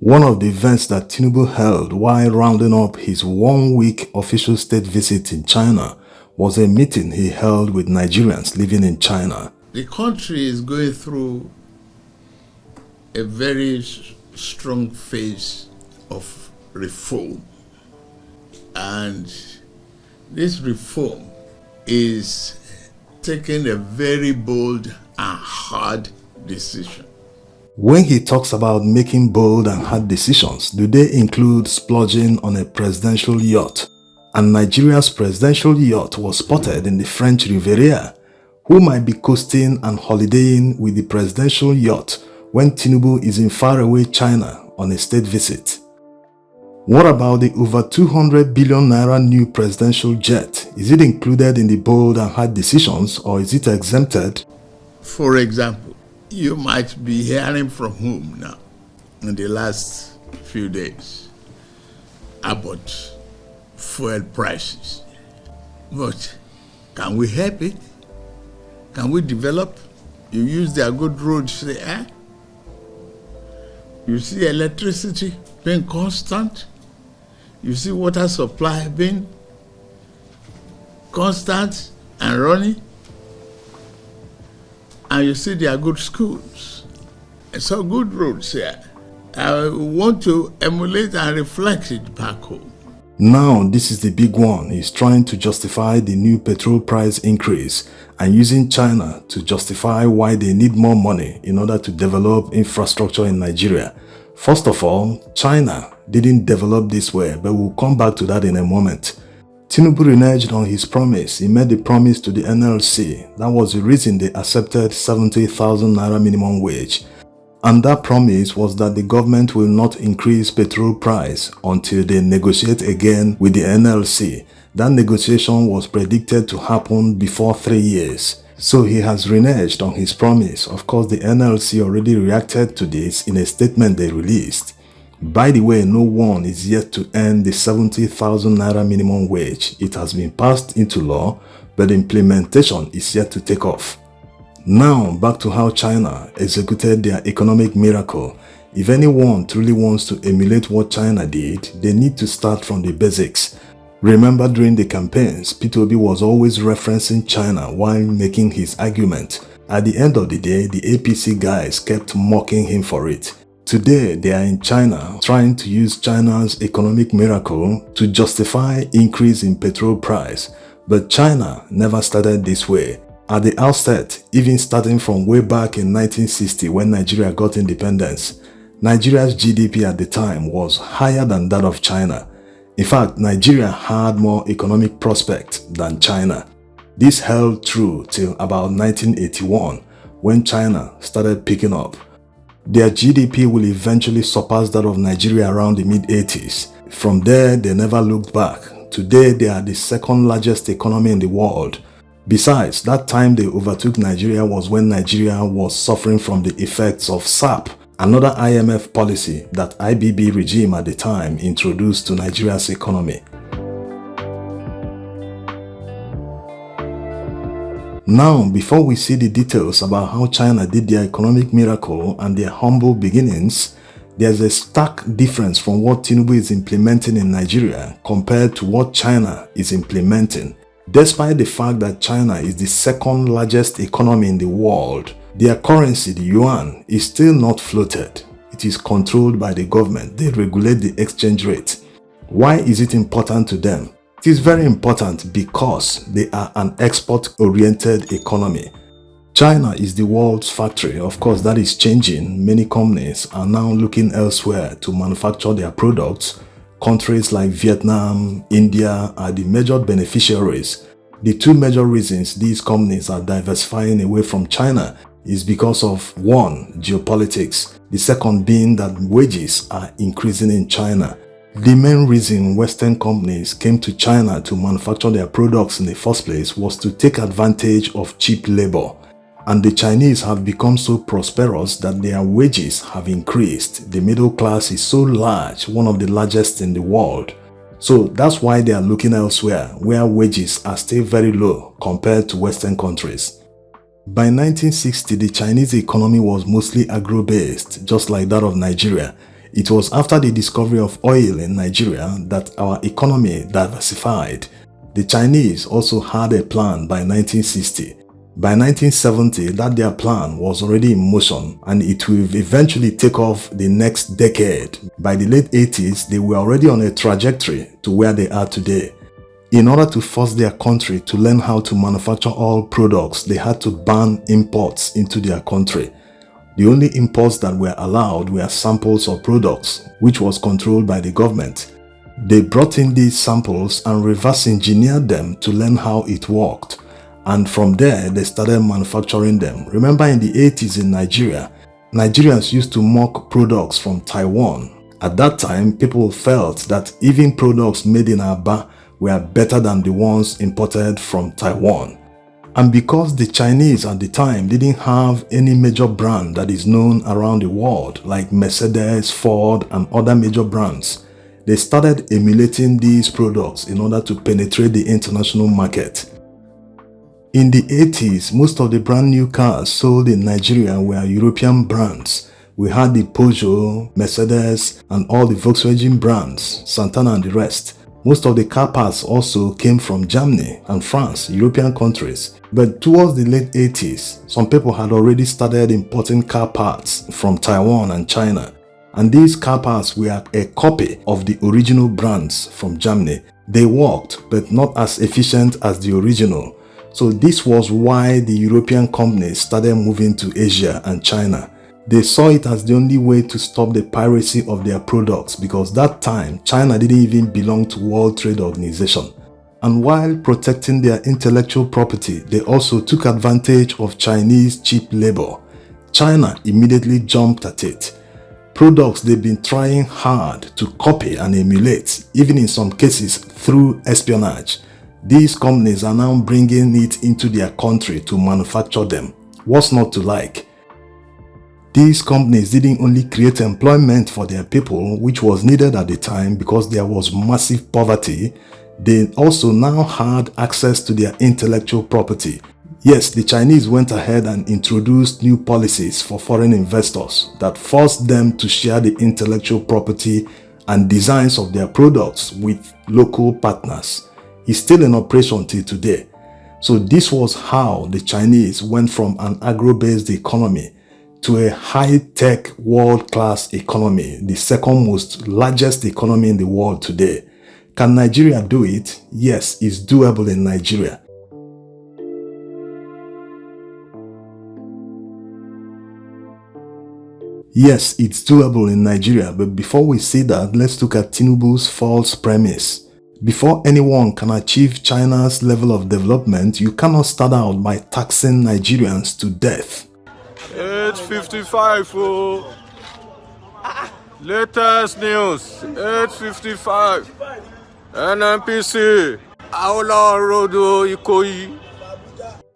One of the events that Tinubu held while rounding up his one-week official state visit in China was a meeting he held with Nigerians living in China. The country is going through a very strong phase of reform, and this reform is taking a very bold and hard decision. When he talks about making bold and hard decisions, do they include splurging on a presidential yacht? And Nigeria's presidential yacht was spotted in the French Riviera. Who might be coasting and holidaying with the presidential yacht when Tinubu is in faraway China on a state visit? What about the over 200 billion naira new presidential jet? Is it included in the bold and hard decisions, or is it exempted? For example, you might be hearing from home now in the last few days about fuel prices. But can we help it? Can we develop? You use their good roads there. You see electricity being constant. You see water supply being constant and running. And you see there are good schools. And so good roads here. I want to emulate and reflect it back home. Now, this is the big one. He's trying to justify the new petrol price increase and using China to justify why they need more money in order to develop infrastructure in Nigeria. First of all, China didn't develop this way, but we'll come back to that in a moment. Tinubu reneged on his promise. He made the promise to the NLC. That was the reason they accepted 70,000 naira minimum wage. And that promise was that the government will not increase petrol price until they negotiate again with the NLC. That negotiation was predicted to happen before 3 years. So he has reneged on his promise. Of course, the NLC already reacted to this in a statement they released. By the way, no one is yet to earn the 70,000 naira minimum wage. It has been passed into law, but implementation is yet to take off. Now, back to how China executed their economic miracle. If anyone truly wants to emulate what China did, they need to start from the basics. Remember, during the campaigns, Petrol was always referencing China while making his argument. At the end of the day, the APC guys kept mocking him for it. Today, they are in China trying to use China's economic miracle to justify increase in petrol price. But China never started this way. At the outset, even starting from way back in 1960 when Nigeria got independence, Nigeria's GDP at the time was higher than that of China. In fact, Nigeria had more economic prospect than China. This held true till about 1981 when China started picking up. Their GDP will eventually surpass that of Nigeria around the mid-80s. From there, they never looked back. Today, they are the second largest economy in the world. Besides, that time they overtook Nigeria was when Nigeria was suffering from the effects of SAP, another IMF policy that IBB regime at the time introduced to Nigeria's economy. Now, before we see the details about how China did their economic miracle and their humble beginnings, there's a stark difference from what Tinubu is implementing in Nigeria compared to what China is implementing. Despite the fact that China is the second largest economy in the world, their currency, the yuan, is still not floated. It is controlled by the government. They regulate the exchange rate. Why is it important to them? It is very important because they are an export-oriented economy. China is the world's factory. Of course, that is changing. Many companies are now looking elsewhere to manufacture their products. Countries like Vietnam, India are the major beneficiaries. The two major reasons these companies are diversifying away from China is because of, one, geopolitics. The second being that wages are increasing in China. The main reason Western companies came to China to manufacture their products in the first place was to take advantage of cheap labor. And the Chinese have become so prosperous that their wages have increased. The middle class is so large, one of the largest in the world. So that's why they are looking elsewhere, where wages are still very low compared to Western countries. By 1960, the Chinese economy was mostly agro-based, just like that of Nigeria. It was after the discovery of oil in Nigeria that our economy diversified. The Chinese also had a plan by 1960. By 1970, that their plan was already in motion and it will eventually take off the next decade. By the late 80s, they were already on a trajectory to where they are today. In order to force their country to learn how to manufacture all products, they had to ban imports into their country. The only imports that were allowed were samples of products, which was controlled by the government. They brought in these samples and reverse engineered them to learn how it worked. And from there, they started manufacturing them. Remember in the 80s in Nigeria, Nigerians used to mock products from Taiwan. At that time, people felt that even products made in Aba were better than the ones imported from Taiwan. And because the Chinese at the time didn't have any major brand that is known around the world, like Mercedes, Ford, and other major brands, they started emulating these products in order to penetrate the international market. In the 80s, most of the brand new cars sold in Nigeria were European brands. We had the Peugeot, Mercedes, and all the Volkswagen brands, Santana and the rest. Most of the car parts also came from Germany and France, European countries. But towards the late 80s, some people had already started importing car parts from Taiwan and China. And these car parts were a copy of the original brands from Germany. They worked, but not as efficient as the original. So this was why the European companies started moving to Asia and China. They saw it as the only way to stop the piracy of their products because that time China didn't even belong to World Trade Organization. And while protecting their intellectual property, they also took advantage of Chinese cheap labor. China immediately jumped at it. Products they've been trying hard to copy and emulate, even in some cases through espionage. These companies are now bringing it into their country to manufacture them. What's not to like? These companies didn't only create employment for their people, which was needed at the time because there was massive poverty, they also now had access to their intellectual property. Yes, the Chinese went ahead and introduced new policies for foreign investors that forced them to share the intellectual property and designs of their products with local partners. It's still in operation till today. So this was how the Chinese went from an agro-based economy to a high-tech world-class economy, the second most largest economy in the world today. Can Nigeria do it? Yes, it's doable in Nigeria. Yes, it's doable in Nigeria, but before we see that, let's look at Tinubu's false premise. Before anyone can achieve China's level of development, you cannot start out by taxing Nigerians to death. 8:55, oh. Latest news, 8:55. NNPC, Aola Rodo Ikoyi.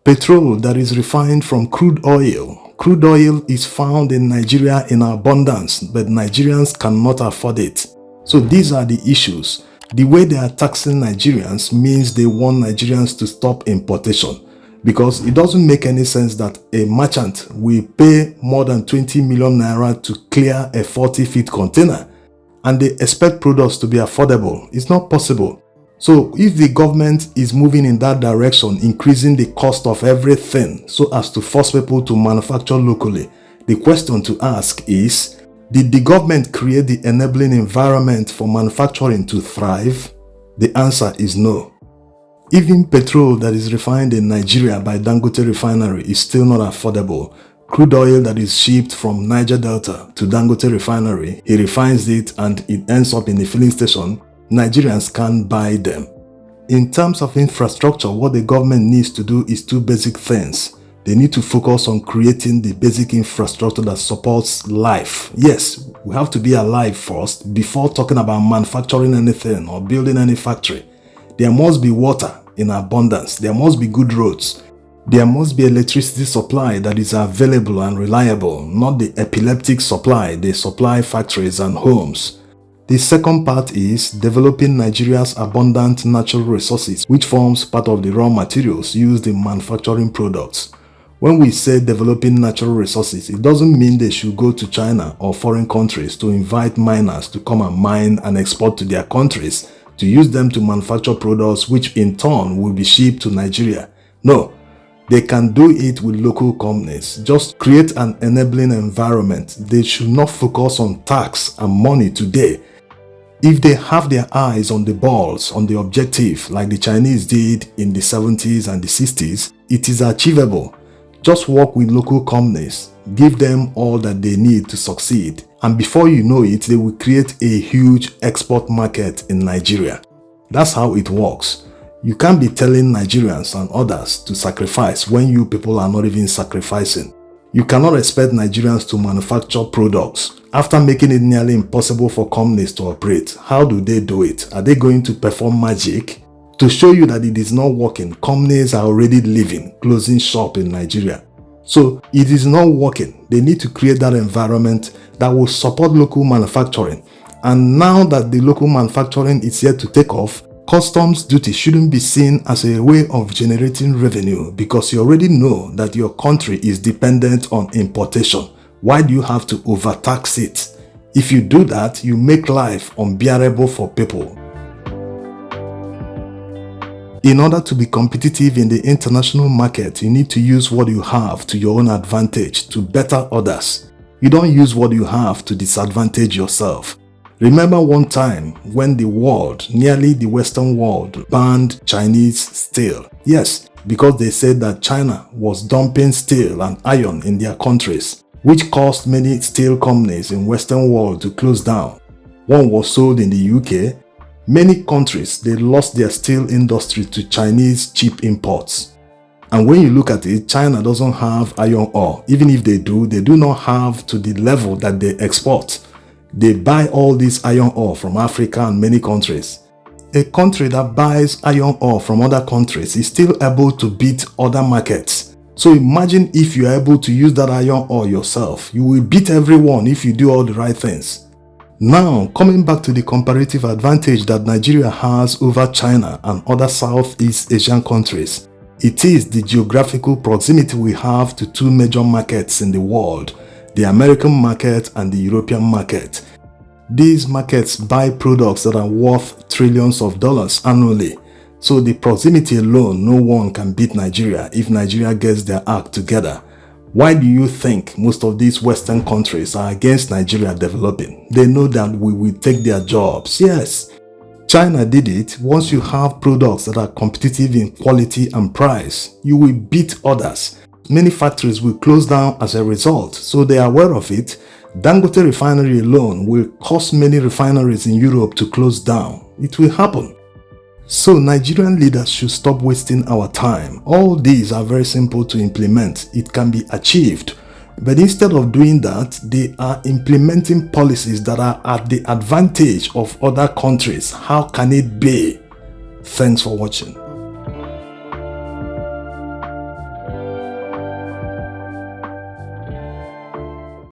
Petrol that is refined from crude oil. Crude oil is found in Nigeria in abundance, but Nigerians cannot afford it. So these are the issues. The way they are taxing Nigerians means they want Nigerians to stop importation. Because it doesn't make any sense that a merchant will pay more than 20 million naira to clear a 40-feet container and they expect products to be affordable. It's not possible. So if the government is moving in that direction, increasing the cost of everything so as to force people to manufacture locally, the question to ask is, did the government create the enabling environment for manufacturing to thrive? The answer is no. Even petrol that is refined in Nigeria by Dangote refinery is still not affordable. Crude oil that is shipped from Niger Delta to Dangote refinery, he refines it and it ends up in the filling station. Nigerians can't buy them. In terms of infrastructure, what the government needs to do is two basic things. They need to focus on creating the basic infrastructure that supports life. Yes, we have to be alive first before talking about manufacturing anything or building any factory. There must be water in abundance. There must be good roads. There must be electricity supply that is available and reliable, not the epileptic supply they supply factories and homes. The second part is developing Nigeria's abundant natural resources, which forms part of the raw materials used in manufacturing products. When we say developing natural resources, it doesn't mean they should go to China or foreign countries to invite miners to come and mine and export to their countries to use them to manufacture products which in turn will be shipped to Nigeria. No, they can do it with local companies. Just create an enabling environment. They should not focus on tax and money today. If they have their eyes on the balls, on the objective, like the Chinese did in the 70s and the 60s, it is achievable. Just work with local companies, give them all that they need to succeed, and before you know it, they will create a huge export market in Nigeria. That's how it works. You can't be telling Nigerians and others to sacrifice when you people are not even sacrificing. You cannot expect Nigerians to manufacture products after making it nearly impossible for companies to operate. How do they do it? Are they going to perform magic? To show you that it is not working, companies are already leaving, closing shop in Nigeria. So it is not working. They need to create that environment that will support local manufacturing. And now that the local manufacturing is yet to take off, customs duty shouldn't be seen as a way of generating revenue because you already know that your country is dependent on importation. Why do you have to overtax it? If you do that, you make life unbearable for people. In order to be competitive in the international market, you need to use what you have to your own advantage to better others. You don't use what you have to disadvantage yourself. Remember one time when the world, nearly the Western world, banned Chinese steel. Yes, because they said that China was dumping steel and iron in their countries, which caused many steel companies in Western world to close down. One was sold in the UK. Many countries, they lost their steel industry to Chinese cheap imports. And when you look at it, China doesn't have iron ore. Even if they do not have to the level that they export. They buy all this iron ore from Africa and many countries. A country that buys iron ore from other countries is still able to beat other markets. So imagine if you are able to use that iron ore yourself. You will beat everyone if you do all the right things. Now, coming back to the comparative advantage that Nigeria has over China and other Southeast Asian countries, it is the geographical proximity we have to two major markets in the world, the American market and the European market. These markets buy products that are worth trillions of dollars annually. So the proximity alone, no one can beat Nigeria if Nigeria gets their act together. Why do you think most of these Western countries are against Nigeria developing? They know that we will take their jobs. Yes, China did it. Once you have products that are competitive in quality and price, you will beat others. Many factories will close down as a result, so they are aware of it. Dangote refinery alone will cause many refineries in Europe to close down. It will happen. So Nigerian leaders should stop wasting our time. All these are very simple to implement. It can be achieved. But instead of doing that, they are implementing policies that are at the advantage of other countries. How can it be? Thanks for watching.